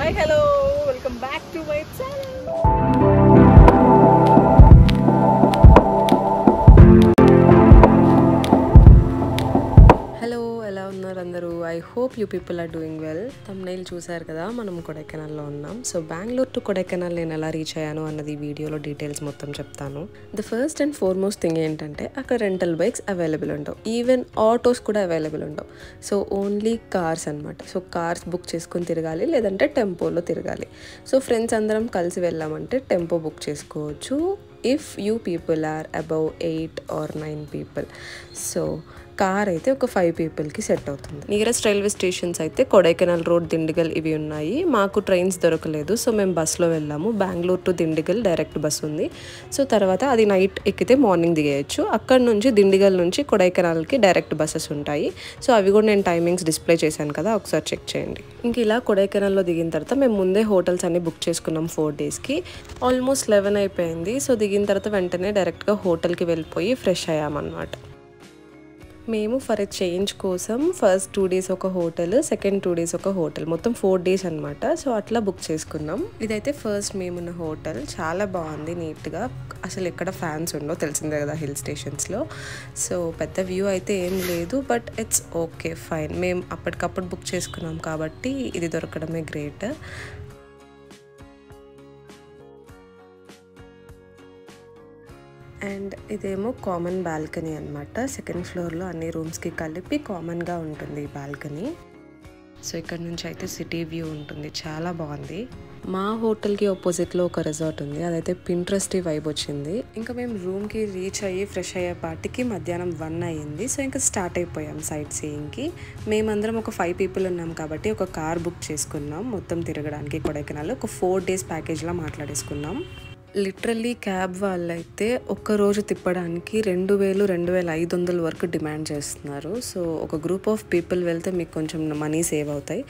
Hi, hello, welcome back to my channel. Hello ఎలా ఉన్నారు అందరూ? I hope you people are doing well. Thumbnail చూసారు కదా, మనం కొడైకెనాల్లో ఉన్నాం. సో బెంగళూరు టు కొడైకెనాల్ నేను ఎలా రీచ్ అయ్యాను అన్నది వీడియోలో డీటెయిల్స్ మొత్తం చెప్తాను. The first and foremost thing ఏంటంటే అక్కడ రెంటల్ బైక్స్ అవైలబుల్ ఉండవు, ఈవెన్ ఆటోస్ కూడా అవైలబుల్ ఉండవు. సో ఓన్లీ కార్స్ అనమాట. సో కార్స్ బుక్ చేసుకొని తిరగాలి, లేదంటే టెంపోలో తిరగాలి. సో ఫ్రెండ్స్ అందరం కలిసి వెళ్ళామంటే టెంపో బుక్ చేసుకోవచ్చు if you people are above 8 or 9 people. So car అయితే ఒక 5 పీపుల్కి సెట్ అవుతుంది. నియరెస్ట్ రైల్వే స్టేషన్స్ అయితే కొడైకెనాల్ రోడ్, దిండిగల్ ఇవి ఉన్నాయి. మాకు ట్రైన్స్ దొరకలేదు, సో మేము బస్లో వెళ్ళాము. Bengaluru to Dindigul direct bus ఉంది. సో తర్వాత అది నైట్ ఎక్కితే మార్నింగ్ దిగేయచ్చు. అక్కడ నుంచి దిండిగల్ నుంచి కొడైకెనాల్కి డైరెక్ట్ బస్సెస్ ఉంటాయి. సో అవి కూడా నేను టైమింగ్స్ డిస్ప్లే చేశాను కదా, ఒకసారి చెక్ చేయండి. ఇంక ఇలా కొడైకెనాల్లో దిగిన తర్వాత మేము ముందే హోటల్స్ అన్ని బుక్ చేసుకున్నాం 4 daysకి. ఆల్మోస్ట్ 11 అయిపోయింది. సో దిగిన తర్వాత వెంటనే డైరెక్ట్గా హోటల్కి వెళ్ళిపోయి ఫ్రెష్ అయ్యామన్నమాట. మేము ఫర్ ఎ చేంజ్ కోసం ఫస్ట్ 2 days ఒక హోటల్, సెకండ్ 2 days ఒక హోటల్, మొత్తం 4 days అనమాట. సో అట్లా బుక్ చేసుకున్నాం. ఇదైతే ఫస్ట్ మేమున్న హోటల్. చాలా బాగుంది, నీట్గా. అసలు ఎక్కడ ఫ్యాన్స్ ఉండవు, తెలిసిందే కదా హిల్ స్టేషన్స్లో. సో పెద్ద వ్యూ అయితే ఏం లేదు, బట్ ఇట్స్ ఓకే, ఫైన్. మేము అప్పటికప్పుడు బుక్ చేసుకున్నాం కాబట్టి ఇది దొరకడమే గ్రేట్. అండ్ ఇదేమో కామన్ బాల్కనీ అనమాట. సెకండ్ ఫ్లోర్లో అన్ని రూమ్స్కి కలిపి కామన్గా ఉంటుంది ఈ బాల్కనీ. సో ఇక్కడ నుంచి అయితే సిటీ వ్యూ ఉంటుంది, చాలా బాగుంది. మా హోటల్కి ఆపోజిట్లో ఒక రిసార్ట్ ఉంది, అదైతే పింట్రెస్టీ వైబ్ వచ్చింది. ఇంకా మేము రూమ్కి రీచ్ అయ్యి ఫ్రెష్ అయ్యేపాటికి మధ్యాహ్నం 1 అయ్యింది. సో ఇంకా స్టార్ట్ అయిపోయాం సైట్ సీయింగ్కి. మేమందరం ఒక 5 people ఉన్నాం కాబట్టి ఒక కార్ బుక్ చేసుకున్నాం మొత్తం తిరగడానికి కొడైకెనాల్. ఒక 4 days ప్యాకేజ్లా మాట్లాడేసుకున్నాం. లిటరల్లీ క్యాబ్ వాళ్ళైతే ఒక్కరోజు తిప్పడానికి 2,000-2,500 వరకు డిమాండ్ చేస్తున్నారు. సో ఒక గ్రూప్ ఆఫ్ పీపుల్ వెళ్తే మీకు కొంచెం మనీ సేవ్ అవుతాయి.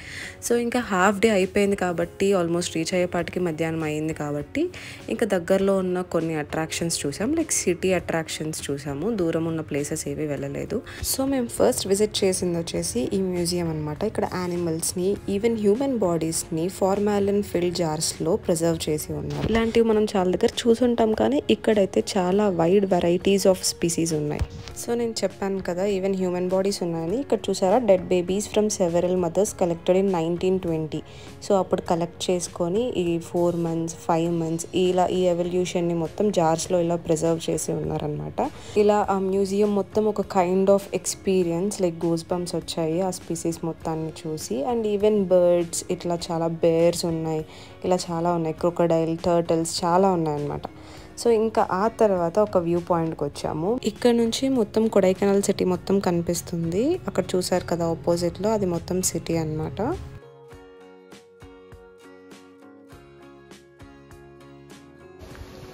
సో ఇంకా హాఫ్ డే అయిపోయింది కాబట్టి, ఆల్మోస్ట్ రీచ్ అయ్యేపాటికి మధ్యాహ్నం అయింది కాబట్టి ఇంకా దగ్గరలో ఉన్న కొన్ని అట్రాక్షన్స్ చూసాం, లైక్ సిటీ అట్రాక్షన్స్ చూసాము. దూరం ఉన్న ప్లేసెస్ ఏవి వెళ్ళలేదు. సో మేము ఫస్ట్ విజిట్ చేసింది వచ్చేసి ఈ మ్యూజియం అనమాట. ఇక్కడ యానిమల్స్ని, ఈవెన్ హ్యూమన్ బాడీస్ని ఫార్మాలిన్ ఫిల్డ్ జార్స్లో ప్రిజర్వ్ చేసి ఉన్నారు. ఇలాంటివి మనం చాలా దగ్గర చూసుంటాం, కానీ ఇక్కడైతే చాలా వైడ్ వెరైటీస్ ఆఫ్ స్పీసీస్ ఉన్నాయి. సో నేను చెప్పాను కదా ఈవెన్ హ్యూమన్ బాడీస్ ఉన్నాయని. ఇక్కడ చూసారా, dead babies from several mothers collected in 1920. So అప్పుడు కలెక్ట్ చేసుకొని ఈ 4 months 5 months ఇలా ఈ ఎవల్యూషన్ని మొత్తం జార్స్లో ఇలా ప్రిజర్వ్ చేసి ఉన్నారనమాట. ఇలా ఆ మ్యూజియం మొత్తం ఒక kind of experience, like goose bumps వచ్చాయి ఆ స్పీసీస్ మొత్తాన్ని చూసి. అండ్ ఈవెన్ బర్డ్స్, ఇట్లా చాలా బేర్స్ ఉన్నాయి, ఇలా చాలా ఉన్నాయి, క్రొకడైల్, టర్టిల్స్ చాలా ఉన్నాయన్నమాట. సో ఇంకా ఆ తర్వాత ఒక వ్యూ పాయింట్కి వచ్చాము. ఇక్కడ నుంచి మొత్తం కొడైకెనాల్ సిటీ మొత్తం కనిపిస్తుంది. అక్కడ చూసారు కదా ఆపోజిట్లో, అది మొత్తం సిటీ అన్నమాట.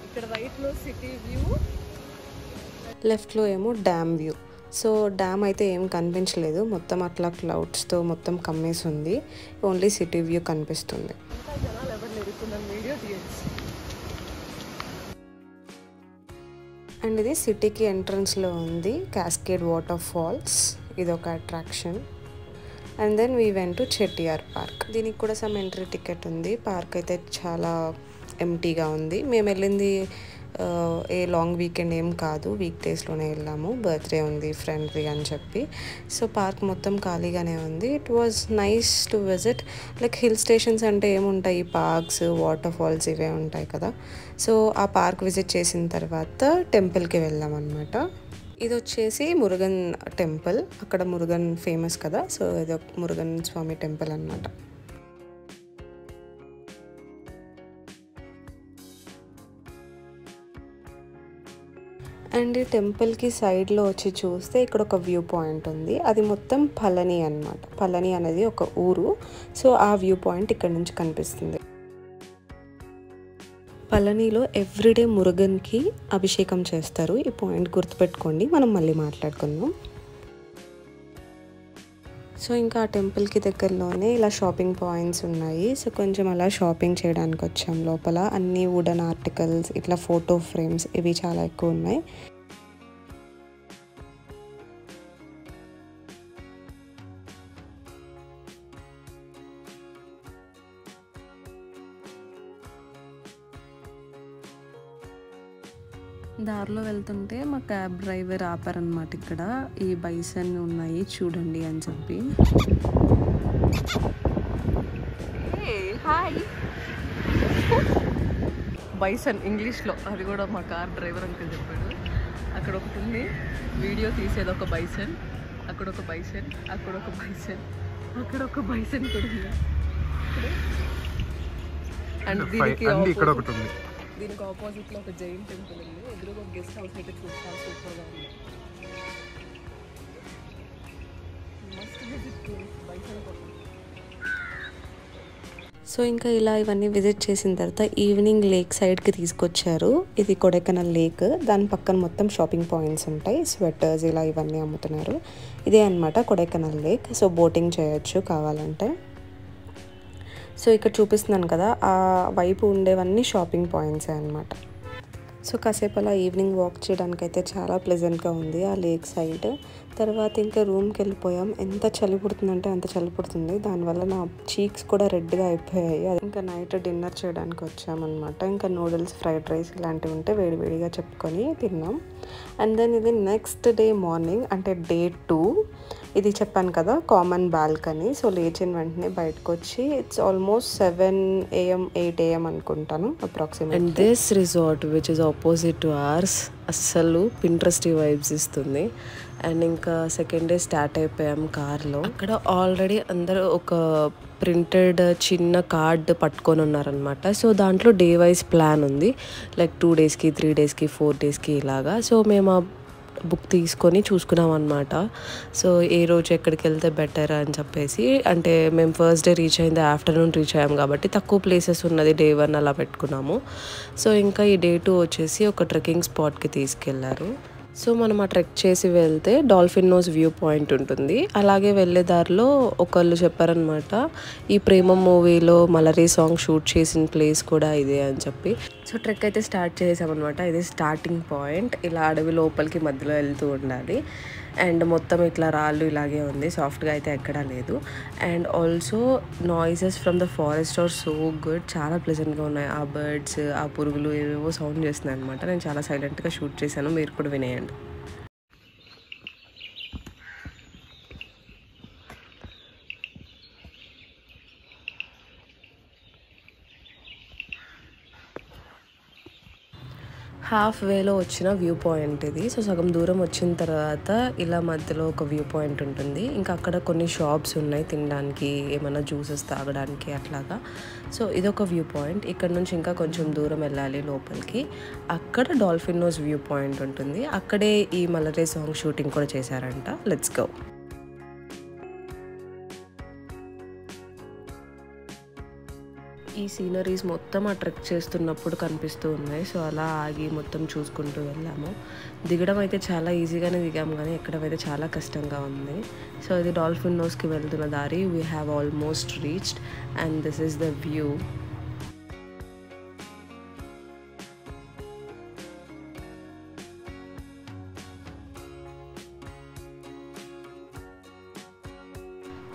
ఇక్కడ రైట్లో సిటీ వ్యూ, లెఫ్ట్లో ఏమో డ్యామ్ వ్యూ. సో డ్యామ్ అయితే ఏం కనిపించలేదు, మొత్తం అట్లా క్లౌడ్స్తో మొత్తం కమ్మేసి ఉంది. ఓన్లీ సిటీ వ్యూ కనిపిస్తుంది. అండ్ ఇది సిటీకి ఎంట్రన్స్లో ఉంది, క్యాస్కేడ్ వాటర్ ఫాల్స్. ఇది ఒక attraction. And then we went to Chettiar park. దీనికి కూడా సమ్ ఎంట్రీ టికెట్ ఉంది. పార్క్ అయితే చాలా ఎంటీగా ఉంది. మేము వెళ్ళింది ఏ లాంగ్ వీకెండ్ ఏం కాదు, వీక్ డేస్లోనే వెళ్ళాము. బర్త్డే ఉంది ఫ్రెండ్ది అని చెప్పి. సో పార్క్ మొత్తం ఖాళీగానే ఉంది. It was nice to visit. Like hill stations అంటే ఏముంటాయి, పార్క్స్, వాటర్ ఫాల్స్ ఇవే ఉంటాయి కదా. సో ఆ పార్క్ విజిట్ చేసిన తర్వాత టెంపుల్కి వెళ్ళాం అనమాట. ఇది వచ్చేసి మురుగన్ టెంపుల్. అక్కడ మురుగన్ ఫేమస్ కదా, సో ఇది మురుగన్ స్వామి టెంపుల్ అనమాట. అండ్ ఈ టెంపుల్కి సైడ్లో వచ్చి చూస్తే ఇక్కడ ఒక వ్యూ పాయింట్ ఉంది. అది మొత్తం పళని అనమాట. పళని అనేది ఒక ఊరు. సో ఆ వ్యూ పాయింట్ ఇక్కడ నుంచి కనిపిస్తుంది. పళనిలో ఎవ్రీడే మురుగన్కి అభిషేకం చేస్తారు. ఈ పాయింట్ గుర్తుపెట్టుకోండి, మనం మళ్ళీ మాట్లాడుకుందాం. సో ఇంకా ఆ టెంపుల్కి దగ్గరలోనే ఇలా షాపింగ్ పాయింట్స్ ఉన్నాయి. సో కొంచెం అలా షాపింగ్ చేయడానికి వచ్చాం. లోపల అన్ని వుడెన్ ఆర్టికల్స్, ఇట్లా ఫోటో ఫ్రేమ్స్, ఇవి చాలా ఎక్కువ ఉన్నాయి. దారిలో వెళ్తుంటే మా క్యాబ్ డ్రైవర్ ఆపారనమాట. ఇక్కడ ఈ బైసన్ ఉన్నాయి చూడండి అని చెప్పి. హాయ్ బైసన్ ఇంగ్లీష్లో, అది కూడా మా కార్ డ్రైవర్ అంకుల్ చెప్పాడు. అక్కడ ఒకటి ఉంది వీడియో తీసేది, ఒక బైసన్, అక్కడ ఒక బైసన్, అక్కడ ఒక బైసన్, అక్కడ ఒక బైసన్ కూడా ఉంది. అండ్ దీనికి ఆపోజిట్లో ఒక జైన్ టెంపుల్ ఉంది. ఎదురుగా ఒక గెస్ట్ హౌస్ అయితే చూస్తాను, సూపర్గా ఉంది. మస్ట్ విజిట్ బైసన్ కోసం. సో ఇంకా ఇలా ఇవన్నీ విజిట్ చేసిన తర్వాత ఈవినింగ్ లేక్ సైడ్కి తీసుకొచ్చారు. ఇది కొడైకెనాల్ లేక్, దాని పక్కన మొత్తం షాపింగ్ పాయింట్స్ ఉంటాయి, స్వెటర్స్ ఇలా ఇవన్నీ అమ్ముతున్నారు. ఇదే అనమాట కొడైకెనాల్ లేక్. సో బోటింగ్ చేయొచ్చు కావాలంటే. సో ఇక్కడ చూపిస్తున్నాను కదా, ఆ వైపు ఉండేవన్నీ షాపింగ్ పాయింట్సే అనమాట. సో కాసేపు అలా ఈవినింగ్ వాక్ చేయడానికి అయితే చాలా ప్లెజెంట్గా ఉంది ఆ లేక్ సైడ్. తర్వాత ఇంకా రూమ్కి వెళ్ళిపోయాం. ఎంత చలి పుడుతుందంటే అంత చలి పుడుతుంది, దానివల్ల నా చీక్స్ కూడా రెడ్గా అయిపోయాయి. అది ఇంకా నైట్ డిన్నర్ చేయడానికి వచ్చామన్నమాట. ఇంకా నూడిల్స్, ఫ్రైడ్ రైస్ ఇలాంటివి ఉంటే వేడివేడిగా చెప్పుకొని తిన్నాం. అండ్ దెన్ ఇది నెక్స్ట్ డే మార్నింగ్, అంటే డే 2. ఇది చెప్పాను కదా కామన్ బాల్కనీ. సో లేచిన వెంటనే బయటకు వచ్చి ఇట్స్ ఆల్మోస్ట్ 7 AM 8 AM అనుకుంటాను approximately. And this resort which is opposite to ours అస్సలు పింట్రెస్టీ వైబ్స్ ఇస్తుంది. అండ్ ఇంకా సెకండ్ డే స్టార్ట్ అయిపోయాం కార్లో. అక్కడ ఆల్రెడీ అందరూ ఒక ప్రింటెడ్ చిన్న కార్డ్ పట్టుకొని ఉన్నారనమాట. సో దాంట్లో డే వైజ్ ప్లాన్ ఉంది, లైక్ 2 డేస్కి 3 డేస్కి 4 డేస్కి ఇలాగా. సో మేము ఆ బుక్ తీసుకొని చూసుకున్నాం అనమాట. సో ఏ రోజు ఎక్కడికి వెళ్తే బెటర్ అని చెప్పేసి, అంటే మేము ఫస్ట్ డే రీచ్ అయింది ఆఫ్టర్నూన్ రీచ్ అయ్యాం కాబట్టి తక్కువ ప్లేసెస్ ఉన్నది డే 1 అలా పెట్టుకున్నాము. సో ఇంకా ఈ డే 2 వచ్చేసి ఒక ట్రెక్కింగ్ స్పాట్కి తీసుకెళ్లారు. సో మనం ఆ ట్రెక్ చేసి వెళ్తే డాల్ఫిన్ నోస్ వ్యూ పాయింట్ ఉంటుంది. అలాగే వెళ్ళే దారిలో ఒకళ్ళు చెప్పారనమాట, ఈ ప్రేమ మూవీలో మలరీ సాంగ్ షూట్ చేసిన ప్లేస్ కూడా ఇదే అని చెప్పి. సో ట్రెక్ అయితే స్టార్ట్ చేసామన్నమాట. ఇది స్టార్టింగ్ పాయింట్. ఇలా అడవి లోపలికి మధ్యలో వెళ్తూ ఉండాలి. అండ్ మొత్తం ఇట్లా రాళ్ళు ఇలాగే ఉంది, సాఫ్ట్గా అయితే ఎక్కడా లేదు. And also noises from the forest are so good, చాలా ప్లెజెంట్గా ఉన్నాయి. ఆ బర్డ్స్, ఆ పురుగులు ఏవేవో సౌండ్ చేస్తున్నాయి అనమాట. నేను చాలా సైలెంట్గా షూట్ చేశాను, మీరు కూడా వినేయండి. హాఫ్ వేలో వచ్చిన వ్యూ పాయింట్ ఇది. సో సగం దూరం వచ్చిన తర్వాత ఇలా మధ్యలో ఒక వ్యూ పాయింట్ ఉంటుంది. ఇంకా అక్కడ కొన్ని షాప్స్ ఉన్నాయి తినడానికి, ఏమైనా జ్యూసెస్ తాగడానికి అట్లాగా. సో ఇదొక వ్యూ పాయింట్. ఇక్కడ నుంచి ఇంకా కొంచెం దూరం వెళ్ళాలి లోపలికి, అక్కడ డాల్ఫిన్ నోస్ వ్యూ పాయింట్ ఉంటుంది. అక్కడే ఈ మలరీ సాంగ్ షూటింగ్ కూడా చేశారంట. Let's go. ఈ సీనరీస్ మొత్తం ఆ ట్రెక్ చేస్తున్నప్పుడు కనిపిస్తూ ఉన్నాయి. సో అలా ఆగి మొత్తం చూసుకుంటూ వెళ్ళాము. దిగడం అయితే చాలా ఈజీగానే దిగాము, కానీ ఎక్కడమైతే చాలా కష్టంగా ఉంది. సో ఇది డాల్ఫిన్ నోస్కి వెళ్తున్న దారి. We have almost reached and this is the view.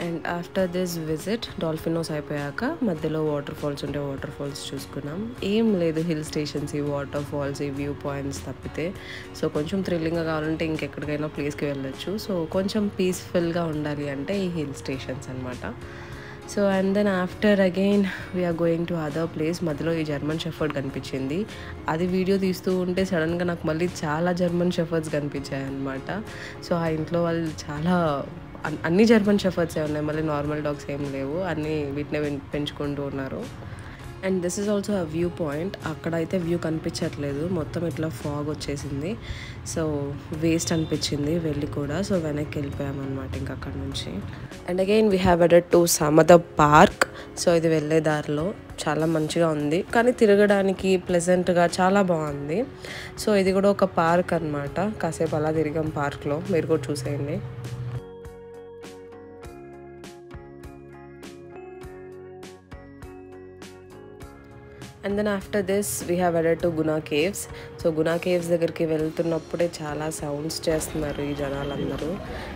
And after this visit dolphin nose అయిపోయాక మధ్యలో వాటర్ ఫాల్స్ ఉంటే వాటర్ ఫాల్స్ చూసుకున్నాం. ఏం లేదు, హిల్ స్టేషన్స్, ఈ వాటర్ ఫాల్స్, ఈ వ్యూ పాయింట్స్ తప్పితే. సో కొంచెం థ్రిల్లింగ్గా కావాలంటే ఇంకెక్కడికైనా ప్లేస్కి వెళ్ళొచ్చు. సో కొంచెం పీస్ఫుల్గా ఉండాలి అంటే ఈ హిల్ స్టేషన్స్ అనమాట. So and then after again we are going to other place. మధ్యలో ఈ జర్మన్ షెఫర్డ్ కనిపించింది. అది వీడియో తీస్తూ ఉంటే సడన్గా నాకు మళ్ళీ చాలా జర్మన్ షెఫర్డ్స్ కనిపించాయి అనమాట. సో ఆ ఇంట్లో వాళ్ళు చాలా అన్ని జర్మన్ షెఫర్డ్సే ఉన్నాయి, మళ్ళీ నార్మల్ డాగ్స్ ఏం లేవు, అన్నీ వీటినే పెంచుకుంటూ ఉన్నారు. And this is also a view point. అక్కడైతే వ్యూ కనిపించట్లేదు, మొత్తం ఇట్లా ఫాగ్ వచ్చేసింది. సో వేస్ట్ అనిపించింది వెళ్ళి కూడా. సో వెనక్కి వెళ్ళిపోయామన్నమాట ఇంకా అక్కడ నుంచి. And again we have added to సమద పార్క్. సో ఇది వెళ్ళే దారిలో చాలా మంచిగా ఉంది, కానీ తిరగడానికి ప్లెజెంట్గా చాలా బాగుంది. సో ఇది కూడా ఒక పార్క్ అనమాట. కాసేపు అలా తిరిగాం పార్క్లో, మీరు కూడా చూసేయండి. And then after this we have added to Guna caves. So Guna caves దగ్గరికి వెళ్తున్నప్పుడే చాలా సౌండ్స్ చేస్తున్నారు ఈ జనాలందరూ.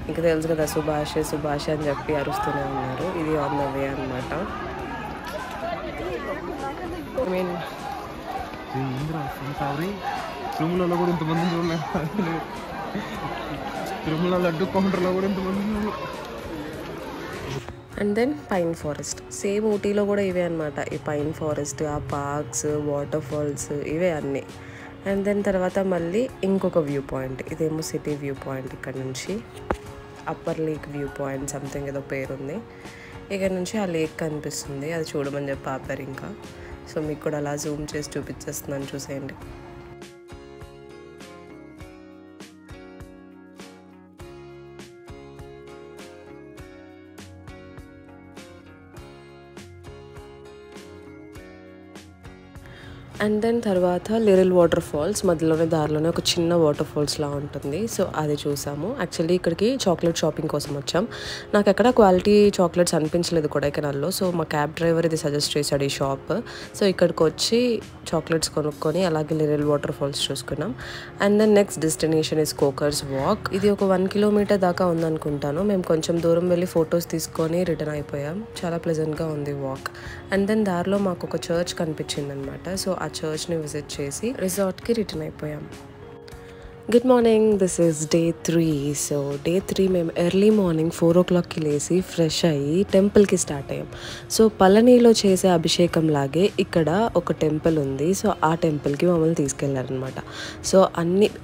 ఇంకా తెలుసు కదా, సుభాష్ సుభాష్ అని చెప్పి అరుస్తూనే ఉన్నారు. ఇది ఆన్ ద వే అనమాట. ఐ మీన్ తిరుమలలో కూడా ఇంతమంది చూడలేదు, తిరుమల లడ్డు కౌంటర్లో కూడా ఇంతమంది చూడలేదు. And then pine forest, same ఊటీలో కూడా ఇవే అనమాట. ఈ పైన్ ఫారెస్ట్, ఆ పార్క్స్, వాటర్ ఫాల్స్, ఇవే అన్నీ. అండ్ దెన్ తర్వాత మళ్ళీ ఇంకొక వ్యూ పాయింట్, ఇదేమో సిటీ వ్యూ పాయింట్. ఇక్కడ నుంచి upper lake view point something ఏదో పేరుంది. ఇక్కడ నుంచి ఆ లేక్ కనిపిస్తుంది, అది చూడమని చెప్పి ఆపారు ఇంకా. సో మీకు కూడా అలా జూమ్ చేసి చూపించేస్తున్నాను, చూసేయండి. అండ్ దెన్ తర్వాత లిరిల్ వాటర్ ఫాల్స్, మధ్యలోనే దారిలోనే ఒక చిన్న వాటర్ ఫాల్స్లా ఉంటుంది. సో అది చూసాము. యాక్చువల్లీ ఇక్కడికి చాక్లెట్ షాపింగ్ కోసం వచ్చాం. నాకు ఎక్కడ క్వాలిటీ చాక్లెట్స్ అనిపించలేదు కొడైకెనాల్లో. సో మా క్యాబ్ డ్రైవర్ ఇది సజెస్ట్ చేశాడు ఈ షాప్. సో ఇక్కడికి వచ్చి చాక్లెట్స్ కొనుక్కొని అలాగే లిరిల్ వాటర్ ఫాల్స్ చూసుకున్నాం. And then next destination is Coaker's walk. ఇది ఒక 1 కిలోమీటర్ దాకా ఉందనుకుంటాను. మేము కొంచెం దూరం వెళ్ళి ఫొటోస్ తీసుకొని రిటర్న్ అయిపోయాం. చాలా ప్లెజెంట్గా ఉంది వాక్. అండ్ దెన్ దారిలో మాకు ఒక చర్చ్ కనిపించింది అనమాట. సో ఆ చర్చ్ని విజిట్ చేసి రిసార్ట్కి రిటర్న్ అయిపోయాం. Good morning, this is day 3. So day 3 మేము ఎర్లీ మార్నింగ్ 4 o'clockకి లేసి ఫ్రెష్ అయ్యి టెంపుల్కి స్టార్ట్ అయ్యాం. సో పళనిలో చేసే అభిషేకం లాగే ఇక్కడ ఒక టెంపుల్ ఉంది. సో ఆ టెంపుల్కి మమ్మల్ని తీసుకెళ్లారనమాట. సో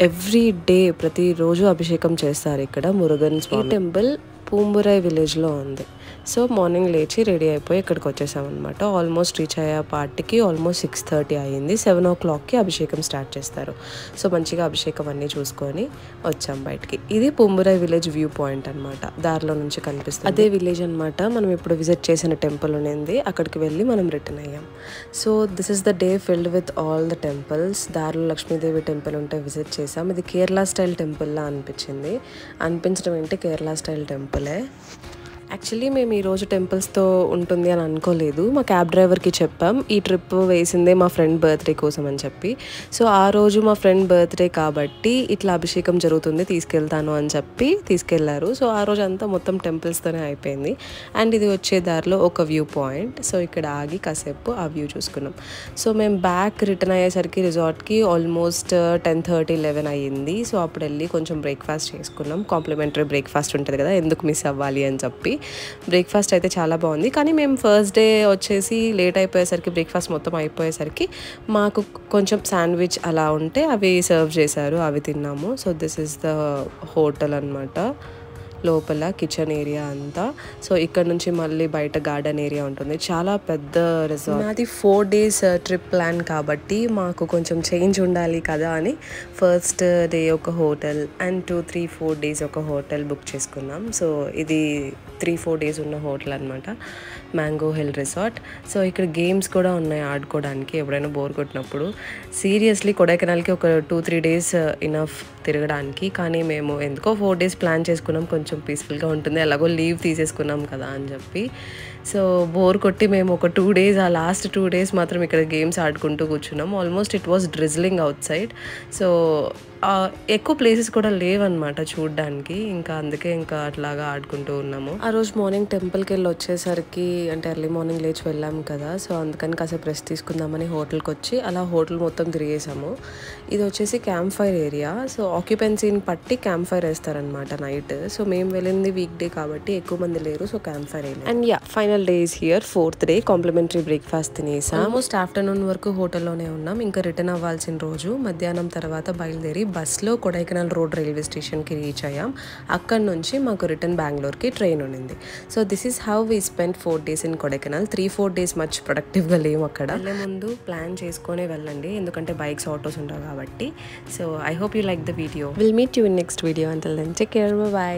ఎవ్రీ డే ప్రతిరోజు అభిషేకం చేస్తారు ఇక్కడ మురుగన్ స్వామి. ఈ టెంపుల్ పూంబురై విలేజ్లో ఉంది. సో మార్నింగ్ లేచి రెడీ అయిపోయి ఇక్కడికి వచ్చేసామన్నమాట. ఆల్మోస్ట్ రీచ్ అయ్యే పార్టీకి ఆల్మోస్ట్ 6:30 అయ్యింది. 7 o'clockకి అభిషేకం స్టార్ట్ చేస్తారు. సో మంచిగా అభిషేకం అన్నీ చూసుకొని వచ్చాం బయటికి. ఇది పూంబురై విలేజ్ వ్యూ పాయింట్ అనమాట, దారిలో నుంచి కనిపిస్తుంది. అదే విలేజ్ అనమాట మనం ఇప్పుడు విజిట్ చేసిన టెంపుల్ ఉంది. అక్కడికి వెళ్ళి మనం రిటర్న్ అయ్యాం. So this is the day filled with all the temples. దారిలో లక్ష్మీదేవి టెంపుల్ ఉంటే విజిట్ చేసాం. ఇది కేరళ స్టైల్ టెంపుల్లా అనిపించడం ఏంటి కేరళ స్టైల్ టెంపులే. యాక్చువల్లీ మేము ఈరోజు టెంపుల్స్తో ఉంటుంది అని అనుకోలేదు. మా క్యాబ్ డ్రైవర్కి చెప్పాం ఈ ట్రిప్ వేసిందే మా ఫ్రెండ్ బర్త్డే కోసం అని చెప్పి. సో ఆ రోజు మా ఫ్రెండ్ బర్త్డే కాబట్టి ఇట్లా అభిషేకం జరుగుతుంది తీసుకెళ్తాను అని చెప్పి తీసుకెళ్లారు. సో ఆ రోజు అంతా మొత్తం టెంపుల్స్తోనే అయిపోయింది. అండ్ ఇది వచ్చే దారిలో ఒక వ్యూ పాయింట్. సో ఇక్కడ ఆగి కాసేపు ఆ వ్యూ చూసుకున్నాం. సో మేము బ్యాక్ రిటర్న్ అయ్యేసరికి రిసార్ట్కి ఆల్మోస్ట్ 10:30, 11 అయ్యింది. సో అప్పుడు వెళ్ళి కొంచెం బ్రేక్ఫాస్ట్ చేసుకున్నాం. కాంప్లిమెంటరీ బ్రేక్ఫాస్ట్ ఉంటుంది కదా, ఎందుకు మిస్ అవ్వాలి అని చెప్పి. బ్రేక్ఫాస్ట్ అయితే చాలా బాగుంది. కానీ మేము ఫస్ట్ డే వచ్చేసి లేట్ అయిపోయేసరికి బ్రేక్ఫాస్ట్ మొత్తం అయిపోయేసరికి మాకు కొంచెం శాండ్విచ్ అలా ఉంటే అవి సర్వ్ చేశారు, అవి తిన్నాము. So this is the hotel అనమాట. లోపల కిచెన్ ఏరియా అంతా. సో ఇక్కడ నుంచి మళ్ళీ బయట గార్డెన్ ఏరియా ఉంటుంది. చాలా పెద్ద రిసార్ట్. మాది 4 days ట్రిప్ ప్లాన్ కాబట్టి మాకు కొంచెం చేంజ్ ఉండాలి కదా అని ఫస్ట్ డే ఒక హోటల్ అండ్ 2, 3, 4 days ఒక హోటల్ బుక్ చేసుకున్నాం. సో ఇది 3-4 days ఉన్న హోటల్ అనమాట, మ్యాంగో హిల్ రిసార్ట్. సో ఇక్కడ గేమ్స్ కూడా ఉన్నాయి ఆడుకోవడానికి ఎప్పుడైనా బోర్ కొట్టినప్పుడు. సీరియస్లీ కొడైకెనాల్కి ఒక 2-3 days ఇనఫ్ తిరగడానికి. కానీ మేము ఎందుకో 4 days ప్లాన్ చేసుకున్నాం, కొంచెం పీస్ఫుల్గా ఉంటుంది, ఎలాగో లీవ్ తీసేసుకున్నాం కదా అని చెప్పి. సో బోర్ కొట్టి మేము ఒక 2 days, ఆ లాస్ట్ 2 days మాత్రం ఇక్కడ గేమ్స్ ఆడుకుంటూ కూర్చున్నాం. Almost it was drizzling out side. So ఎక్కువ ప్లేసెస్ కూడా లేవన్నమాట చూడడానికి. ఇంకా అందుకే ఇంకా అట్లాగా ఆడుకుంటూ ఉన్నాము. ఆ రోజు మార్నింగ్ టెంపుల్కి వెళ్ళి వచ్చేసరికి అంటే ఎర్లీ మార్నింగ్ లేచి వెళ్ళాము కదా. సో అందుకని కాసేపు రెస్ట్ తీసుకుందామని హోటల్కి వచ్చి అలా హోటల్ మొత్తం తిరిగేసాము. ఇది వచ్చేసి క్యాంప్ ఫైర్ ఏరియా. సో ఆక్యుపెన్సీని పట్టి క్యాంప్ ఫైర్ వేస్తారనమాట నైట్. సో మేము వెళ్ళింది వీక్ డే కాబట్టి ఎక్కువ మంది లేరు. So camp fire area. And final day is here, 4th day. Complimentary breakfast తినేసాం. ఆల్మోస్ట్ ఆఫ్టర్నూన్ వరకు హోటల్లోనే ఉన్నాం. ఇంకా రిటర్న్ అవ్వాల్సిన రోజు మధ్యాహ్నం తర్వాత బయలుదేరి బస్లో కొడైకెనాల్ రోడ్ రైల్వే స్టేషన్కి రీచ్ అయ్యాం. అక్కడ నుంచి మాకు రిటర్న్ బెంగళూరుకి ట్రైన్ ఉండింది. So this is how we spend 4 days in Kodaikanal. 3-4 days much ప్రొడక్టివ్గా లేము అక్కడ. వెళ్ళే ముందు ప్లాన్ చేసుకొని వెళ్ళండి, ఎందుకంటే బైక్స్, ఆటోస్ ఉండవు కాబట్టి. So I hope you like the video. Will meet you in next video. Until then take care, by.